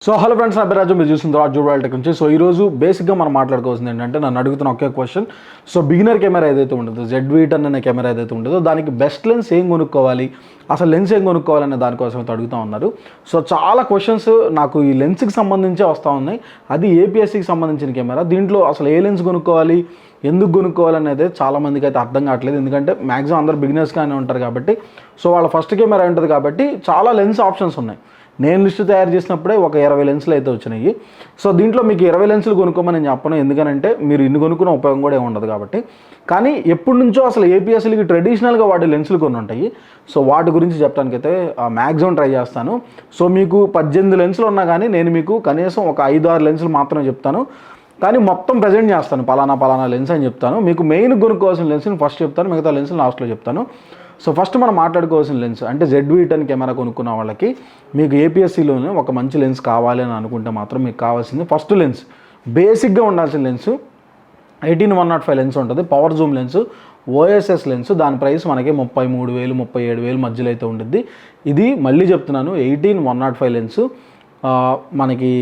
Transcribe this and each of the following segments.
So hello friends, నా పేరు రాజు, మీరు చూస్తుంది రాజు టెక్ నుంచి. సో ఈరోజు బేసిక్గా మనం మాట్లాడుకోవాల్సింది ఏంటంటే, నన్ను అడుగుతున్న ఒకే క్వశ్చన్. సో బిగినర్ కెమెరా ఏదైతే ఉంటుందో, ZV E అనే కెమెరా ఏదైతే ఉంటుందో, దానికి బెస్ట్ లెన్స్ ఏం కొనుక్కోవాలి, అసలు లెన్స్ ఏం కొనుక్కోవాలనే దానికోసం అయితే అడుగుతూ ఉన్నారు. సో చాలా క్వశ్చన్స్ నాకు ఈ లెన్స్కి సంబంధించే వస్తూ ఉన్నాయి. అది APS-కి సంబంధించిన కెమెరా. దీంట్లో అసలు ఏ లెన్స్ కొనుక్కోవాలి, ఎందుకు కొనుక్కోవాలనేది చాలామందికి అయితే అర్థం కావట్లేదు. ఎందుకంటే మ్యాక్సిమం అందరు బిగినర్స్గానే ఉంటారు కాబట్టి, సో వాళ్ళ ఫస్ట్ కెమెరా ఉంటుంది కాబట్టి చాలా లెన్స్ ఆప్షన్స్ ఉన్నాయి. నేను లిస్ట్ తయారు చేసినప్పుడే ఒక 20 లెన్సులు అయితే వచ్చినాయి. సో దీంట్లో మీకు 20 లెన్సులు కొనుక్కోమని నేను చెప్పను, ఎందుకంటే మీరు ఇన్ని కొనుక్కునే ఉపయోగం కూడా ఏమి ఉండదు కాబట్టి. కానీ ఎప్పటి నుంచో అసలు APS-లకి ట్రెడిషనల్గా వాడే లెన్సులు కొన్ని ఉంటాయి. సో వాటి గురించి చెప్పడానికైతే మ్యాక్సిమం ట్రై చేస్తాను. సో మీకు 18 లెన్సులు ఉన్నా కానీ నేను మీకు కనీసం ఒక 5-6 లెన్సులు మాత్రమే చెప్తాను. కానీ మొత్తం ప్రజెంట్ చేస్తాను, పలానా లెన్స్ అని చెప్తాను. మీకు మెయిన్ కొనుక్కోవాల్సిన లెన్స్ని ఫస్ట్ చెప్తాను, మిగతా లెన్సులు లాస్ట్లో చెప్తాను. సో ఫస్ట్ మనం మాట్లాడుకోవాల్సిన లెన్స్ అంటే ZV E కెమెరా కొనుక్కున్న వాళ్ళకి మీకు APS-Cలోనే ఒక మంచి లెన్స్ కావాలి అని అనుకుంటే మాత్రం మీకు కావాల్సింది ఫస్ట్ లెన్స్, బేసిక్గా ఉండాల్సిన లెన్స్ 18-105 లెన్స్ ఉంటుంది. Power Zoom lens, OSS lens. దాని ప్రైస్ మనకి 33,000 37,000 మధ్యలో అయితే ఉంటుంది. ఇది మళ్ళీ చెప్తున్నాను, 18-105 లెన్స్ మనకి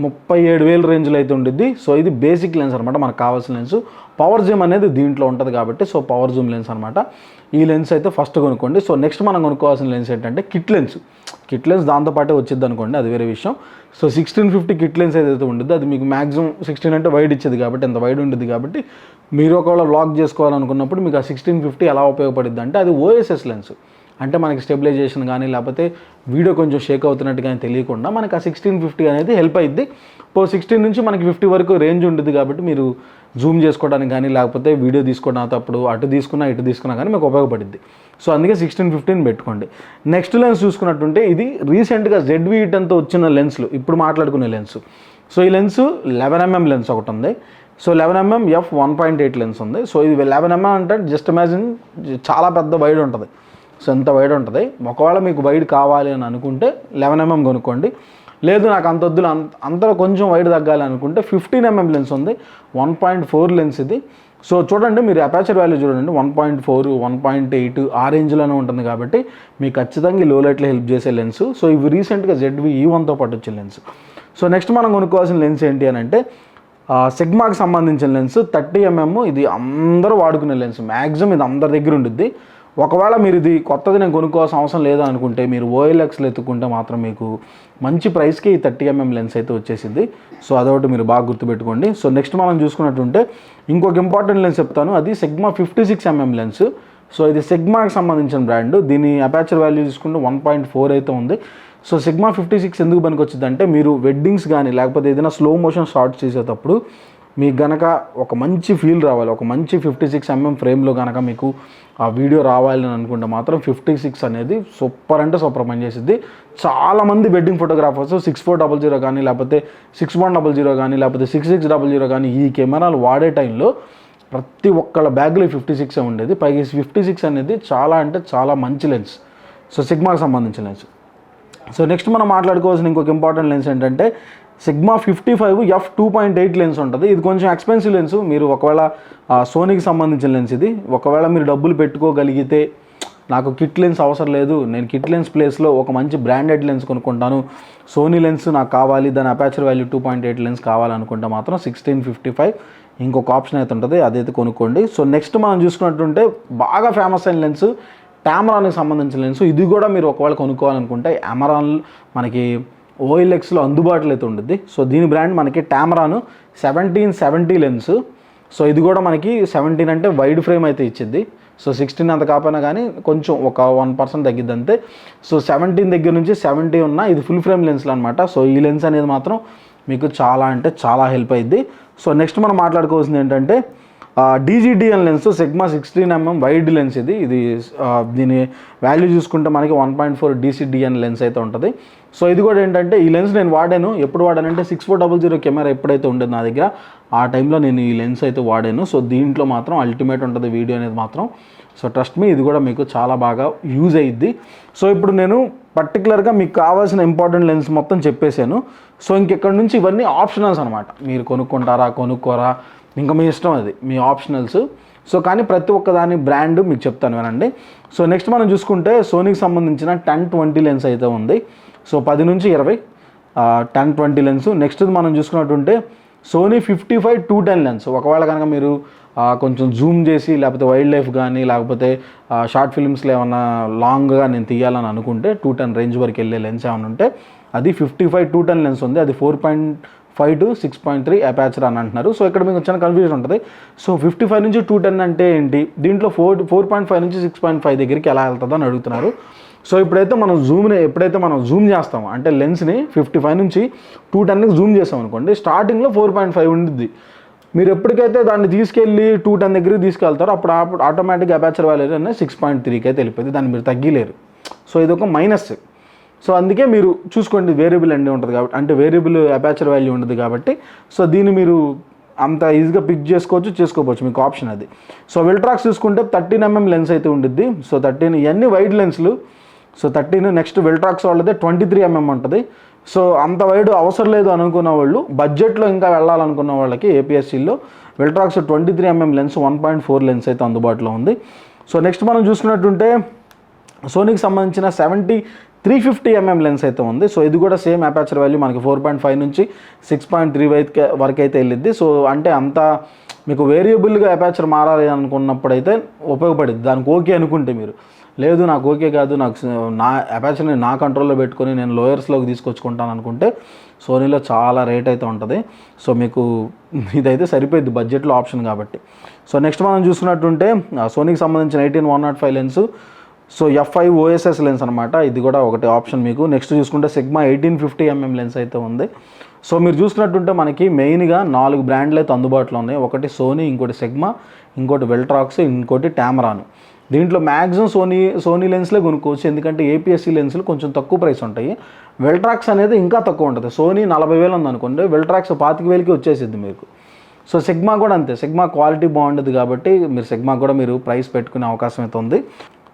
37,000 రేంజ్లో అయితే ఉంటుంది. సో ఇది బేసిక్ లెన్స్ అనమాట, మనకు కావాల్సిన లెన్స్. పవర్ జూమ్ అనేది దీంట్లో ఉంటుంది కాబట్టి, సో పవర్ జూమ్ లెన్స్ అనమాట. ఈ లెన్స్ అయితే ఫస్ట్ కొనుక్కోండి. సో నెక్స్ట్ మనం కొనుక్కోవాల్సిన లెన్స్ ఏంటంటే కిట్ లెన్స్. కిట్ లెన్స్ దాంతోపాటే వచ్చింది అనుకోండి, అది వేరే విషయం. సో 1650 కిట్ లెన్స్ ఏదైతే ఉంటుందో అది మీకు మ్యాక్సిమం 16 అంటే వైడ్ ఇచ్చేది కాబట్టి, ఎంత వైడ్ ఉంటుంది కాబట్టి మీరు ఒకవేళ వ్లాగ్ చేసుకోవాలనుకున్నప్పుడు మీకు ఆ 1650 ఎలా ఉపయోగపడుద్ది అంటే, అది OSS లెన్స్. అంటే మనకి స్టెబిలైజేషన్ కానీ లేకపోతే వీడియో కొంచెం షేక్ అవుతున్నట్టు కానీ తెలియకుండా మనకి ఆ 1650 అనేది హెల్ప్ అయ్యిద్ది. 16 నుంచి మనకి 50 వరకు రేంజ్ ఉంటుంది కాబట్టి మీరు జూమ్ చేసుకోవడానికి కానీ లేకపోతే వీడియో తీసుకోవడానికి అప్పుడు అటు తీసుకున్నా కానీ మీకు ఉపయోగపడుద్ది. సో అందుకే 1650 పెట్టుకోండి. నెక్స్ట్ లెన్స్ చూసుకున్నట్టుంటే ఇది రీసెంట్గా ZV E వచ్చిన లెన్స్లు, ఇప్పుడు మాట్లాడుకునే లెన్స్. సో ఈ లెన్స్ 11mm లెన్స్ ఒకటి ఉంది. సో 11mm f1.8 లెన్స్ ఉంది. సో ఇది 11mm అంటే జస్ట్ ఇమాజిన్ చాలా పెద్ద వైడ్ ఉంటుంది. సో ఎంత వైడ్ ఉంటుంది. ఒకవేళ మీకు వైడ్ కావాలి అని అనుకుంటే 11mm కొనుక్కోండి. లేదు నాకు అంత వద్దులు, అంతలో కొంచెం వైడ్ తగ్గాలి అనుకుంటే 15mm లెన్స్ ఉంది, 1.4 లెన్స్ ఇది. సో చూడండి, మీరు అపాచర్ వాల్యూ చూడండి, 1.4 1.8 ఆ రేంజ్లోనే ఉంటుంది కాబట్టి మీకు ఖచ్చితంగా ఈ లో లైట్లో హెల్ప్ చేసే లెన్స్. సో ఇవి రీసెంట్గా ZV E1తో పాటు వచ్చిన లెన్స్. సో నెక్స్ట్ మనం కొనుక్కోవాల్సిన లెన్స్ ఏంటి అని అంటే, సిగ్మాకి సంబంధించిన లెన్స్ 30mm. ఇది అందరూ వాడుకునే లెన్స్, మ్యాక్సిమం ఇది అందరి దగ్గర ఉంటుంది. ఒకవేళ మీరు ఇది కొత్తది నేను కొనుక్కోవాల్సిన అవసరం లేదు అనుకుంటే మీరు OLXలో ఎత్తుకుంటే మాత్రం మీకు మంచి ప్రైస్కి ఈ 30mm లెన్స్ అయితే వచ్చేసింది. సో అదొకటి మీరు బాగా గుర్తుపెట్టుకోండి. సో నెక్స్ట్ మనం చూసుకున్నట్టుంటే ఇంకొక ఇంపార్టెంట్ లెన్స్ చెప్తాను, అది సిగ్మా 56mm లెన్స్. సో ఇది సిగ్మాకి సంబంధించిన బ్రాండ్. దీని అపాచర్ వాల్యూ చూసుకుంటే 1.4 అయితే ఉంది. సో సిగ్మా 56 ఎందుకు పనికి వచ్చింది అంటే, మీరు వెడ్డింగ్స్ కానీ లేకపోతే ఏదైనా స్లో మోషన్ షార్ట్స్ చేసేటప్పుడు మీకు గనక ఒక మంచి ఫీల్ రావాలి, ఒక మంచి 56mm ఫ్రేమ్లో కనుక మీకు ఆ వీడియో రావాలి అని అనుకుంటే మాత్రం 56 అనేది సూపర్ అంటే సూపర్ పనిచేసిద్ది. చాలామంది వెడ్డింగ్ ఫోటోగ్రాఫర్స్ 6400 కానీ లేకపోతే 6100 కానీ లేకపోతే 6600 కానీ ఈ కెమెరాలు వాడే టైంలో ప్రతి ఒక్కళ్ళ బ్యాగ్లో 56 ఉండేది. పైగా 56 అనేది చాలా అంటే చాలా మంచి లెన్స్. సో సిగ్మాకి సంబంధించిన లెన్స్. సో నెక్స్ట్ మనం మాట్లాడుకోవాల్సిన ఇంకొక ఇంపార్టెంట్ లెన్స్ ఏంటంటే సిగ్మా 55 f2.8 లెన్స్ ఉంటుంది. ఇది కొంచెం ఎక్స్పెన్సివ్ లెన్స్. మీరు ఒకవేళ సోనీకి సంబంధించిన లెన్స్ ఇది. ఒకవేళ మీరు డబ్బులు పెట్టుకోగలిగితే, నాకు కిట్ లెన్స్ అవసరం లేదు, నేను కిట్ లెన్స్ ప్లేస్లో ఒక మంచి బ్రాండెడ్ లెన్స్ కొనుక్కుంటాను, సోనీ లెన్స్ నాకు కావాలి, దాని అపాచర్ వాల్యూ 2.8 లెన్స్ కావాలనుకుంటే మాత్రం 1655 ఇంకొక ఆప్షన్ అయితే ఉంటుంది, అదైతే కొనుక్కోండి. సో నెక్స్ట్ మనం చూసుకున్నట్టుంటే బాగా ఫేమస్ అయిన లెన్స్ టామరాన్కి సంబంధించిన లెన్స్. ఇది కూడా మీరు ఒకవేళ కొనుక్కోవాలనుకుంటే అమెరాన్ మనకి OLXలో అందుబాటులో అయితే ఉంటుంది. సో దీని బ్రాండ్ మనకి టామరాన్ 1770 లెన్స్. సో ఇది కూడా మనకి 17 అంటే వైడ్ ఫ్రేమ్ అయితే ఇచ్చింది. సో 16 అంత కాకపోయినా కానీ కొంచెం ఒక 1% తగ్గిద్ది అంతే. సో 17 దగ్గర నుంచి 70 ఉన్న ఇది ఫుల్ ఫ్రేమ్ లెన్స్లు అనమాట. సో ఈ లెన్స్ అనేది మాత్రం మీకు చాలా అంటే చాలా హెల్ప్ అయ్యిద్ది. సో నెక్స్ట్ మనం మాట్లాడుకోవాల్సింది ఏంటంటే DGDN lens, sigma 16mm wide lens. ఇది దీని వాల్యూ చూసుకుంటే మనకి 1.4 DCDN లెన్స్ అయితే ఉంటుంది. సో ఇది కూడా ఏంటంటే ఈ లెన్స్ నేను వాడాను. ఎప్పుడు వాడానంటే 6400 కెమెరా ఎప్పుడైతే ఉండేది నా దగ్గర ఆ టైంలో నేను ఈ లెన్స్ అయితే వాడాను. సో దీంట్లో మాత్రం అల్టిమేట్ ఉంటుంది వీడియో అనేది మాత్రం. సో ట్రస్ట్ మీ, ఇది కూడా మీకు చాలా బాగా యూజ్ అయ్యిద్ది. సో ఇప్పుడు నేను పర్టికులర్గా మీకు కావాల్సిన ఇంపార్టెంట్ లెన్స్ మొత్తం చెప్పేశాను. సో ఇంకెక్కడి నుంచి ఇవన్నీ ఆప్షనల్స్ అనమాట. మీరు కొనుక్కుంటారా కొనుక్కోరా ఇంకా మీ ఇష్టం, అది మీ ఆప్షనల్స్. సో కానీ ప్రతి ఒక్క దాని బ్రాండ్ మీకు చెప్తాను వినండి. సో నెక్స్ట్ మనం చూసుకుంటే సోనీకి సంబంధించిన 10-20 లెన్స్ అయితే ఉంది. సో 10 నుంచి 20 10-20 లెన్స్. నెక్స్ట్ మనం చూసుకున్నట్టుంటే సోనీ 55-210 లెన్స్. ఒకవేళ కనుక మీరు కొంచెం జూమ్ చేసి లేకపోతే వైల్డ్ లైఫ్ కానీ లేకపోతే షార్ట్ ఫిల్మ్స్లో ఏమన్నా లాంగ్గా నేను తీయాలని అనుకుంటే 210 రేంజ్ వరకు వెళ్ళే లెన్స్ ఏమైనా ఉంటే అది 55-210 లెన్స్ ఉంది. అది 4.5 to 6.3 అపాచర్ అని అంటున్నారు. సో ఇక్కడ మీకు వచ్చిన కన్ఫ్యూజన్ ఉంటుంది. సో 55 నుంచి 210 అంటే ఏంటి, దీంట్లో 4.5 నుంచి 6.5 దగ్గరికి ఎలా వెళ్తుందో అని అడుగుతున్నారు. సో ఎప్పుడైతే మనం జూమ్ చేస్తామో అంటే లెన్స్ని 55 నుంచి 210కి జూమ్ చేస్తాం అనుకోండి, స్టార్టింగ్లో 4.5 ఉంటుంది. మీరు ఎప్పటికైతే దాన్ని తీసుకెళ్ళి 210 దగ్గరికి తీసుకెళ్తారో అప్పుడు ఆటోమేటిక్గా అపాచర్ వాల్యూ అనేది 6.3కి అయితే వెళ్ళిపోయింది. దాన్ని మీరు తగ్గిలేరు. సో ఇది ఒక మైనస్. సో అందుకే మీరు చూసుకోండి, వేరియబుల్ అండి ఉంటుంది కాబట్టి, అంటే వేరియబుల్ అపాచర్ వాల్యూ ఉంటుంది కాబట్టి సో దీన్ని మీరు అంత ఈజీగా పిక్ చేసుకోవచ్చు, మీకు ఆప్షన్ అది. సో వెల్ట్రాక్స్ చూసుకుంటే 13mm లెన్స్ అయితే ఉండిద్ది. సో 13 ఇవన్నీ వైడ్ లెన్స్లు. సో 13. నెక్స్ట్ వెల్ట్రాక్స్ వాళ్ళదే 23mm ఉంటుంది. సో అంత వైడ్ అవసరం లేదు అనుకున్న వాళ్ళు, బడ్జెట్లో ఇంకా వెళ్ళాలనుకున్న వాళ్ళకి ఏపీఎస్సీలో వెల్ట్రాక్స్ 23mm లెన్స్ 1.4 లెన్స్ అయితే అందుబాటులో ఉంది. సో నెక్స్ట్ మనం చూసుకున్నట్టుంటే సోనీకి సంబంధించిన 350mm లెన్స్ అయితే ఉంది. సో ఇది కూడా సేమ్ అపాచర్ వాల్యూ మనకి 4.5 నుంచి 6.3 వరకు అయితే వెళ్ళిద్ది. సో అంటే అంత మీకు వేరియబుల్గా అపాచర్ మారాలి అనుకున్నప్పుడు అయితే ఉపయోగపడుద్ది. దానికి ఓకే అనుకుంటే మీరు, లేదు నాకు ఓకే కాదు, నాకు నా అపాచర్ని నా కంట్రోల్లో పెట్టుకొని నేను లోయర్స్లోకి తీసుకొచ్చుకుంటాను అనుకుంటే సోనీలో చాలా రేట్ అయితే ఉంటుంది. సో మీకు ఇదైతే సరిపోయింది బడ్జెట్లో ఆప్షన్ కాబట్టి. సో నెక్స్ట్ మనం చూసుకున్నట్టుంటే సోనీకి సంబంధించిన 18-105 lens. So F5 OSS lens అనమాట, ఇది కూడా ఒకటి ఆప్షన్ మీకు. నెక్స్ట్ చూసుకుంటే సిగ్మా 1850mm లెన్స్ అయితే ఉంది. సో మీరు చూసుకున్నట్టుంటే మనకి మెయిన్గా 4 బ్రాండ్లు అయితే అందుబాటులో ఉన్నాయి. ఒకటి సోనీ, ఇంకోటి సిగ్మా, ఇంకోటి వెల్ట్రాక్స్, ఇంకోటి టామరాన్. దీంట్లో మ్యాక్సిమం సోనీ లెన్స్లే కొనుక్కోవచ్చు, ఎందుకంటే ఏపీఎస్సీ లెన్స్లు కొంచెం తక్కువ ప్రైస్ ఉంటాయి. వెల్ట్రాక్స్ అనేది ఇంకా తక్కువ ఉంటుంది. సోనీ 40,000 ఉందనుకోండి, వెల్ట్రాక్స్ 25,000కి వచ్చేసిద్ది మీకు. సో సిగ్మా కూడా అంతే, సిగ్మా క్వాలిటీ బాగుంటుంది కాబట్టి మీరు సిగ్మా కూడా మీరు ప్రైస్ పెట్టుకునే అవకాశం అయితే ఉంది.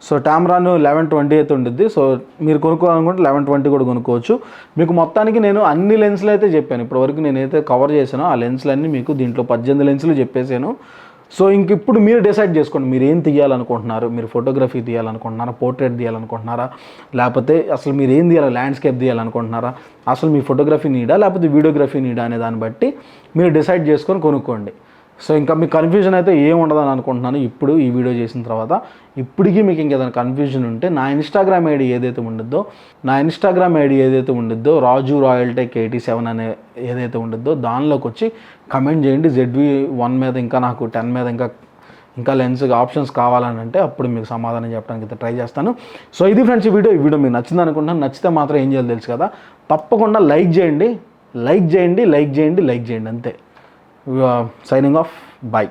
సో టామరాన్ 1120 అయితే ఉంటుంది. సో మీరు కొనుక్కోవాలనుకుంటే 1120 కూడా కొనుక్కోవచ్చు. మీకు మొత్తానికి నేను అన్ని లెన్స్లు అయితే చెప్పాను, ఇప్పటివరకు నేనైతే కవర్ చేశానో ఆ లెన్స్లన్నీ మీకు దీంట్లో 18 లెన్స్లు చెప్పేసాను. సో ఇప్పుడు మీరు డిసైడ్ చేసుకోండి, మీరు ఏం తీయాలనుకుంటున్నారు. మీరు ఫోటోగ్రఫీ తీయాలనుకుంటున్నారా, పోర్ట్రేట్ తీయాలనుకుంటున్నారా, లేకపోతే అసలు మీరు ఏం తీయాలి, ల్యాండ్స్కేప్ తీయాలనుకుంటున్నారా, అసలు మీ ఫోటోగ్రఫీ నీడా లేకపోతే వీడియోగ్రఫీ నీడా అనే దాన్ని బట్టి మీరు డిసైడ్ చేసుకొని కొనుక్కోండి. సో ఇంకా మీకు కన్ఫ్యూజన్ అయితే ఏం ఉండదని అనుకుంటున్నాను ఇప్పుడు ఈ వీడియో చేసిన తర్వాత. ఇప్పటికీ మీకు ఇంకేదైనా కన్ఫ్యూజన్ ఉంటే నా ఇన్స్టాగ్రామ్ ఐడి ఏదైతే ఉండిద్దో రాజు రాయల్ టెక్ 87 అనే ఏదైతే ఉండిద్దో దానిలోకి వచ్చి కమెంట్ చేయండి. ZV-1 మీద ఇంకా నాకు 10 మీద ఇంకా లెన్స్ ఆప్షన్స్ కావాలని అంటే అప్పుడు మీకు సమాధానం చెప్పడానికి అయితే ట్రై చేస్తాను. సో ఇది ఫ్రెండ్స్ ఈ వీడియో మీకు నచ్చింది అనుకుంటున్నాను. నచ్చితే మాత్రం ఏం చేయాలో తెలుసు కదా, తప్పకుండా లైక్ చేయండి అంతే. Signing off. Bye.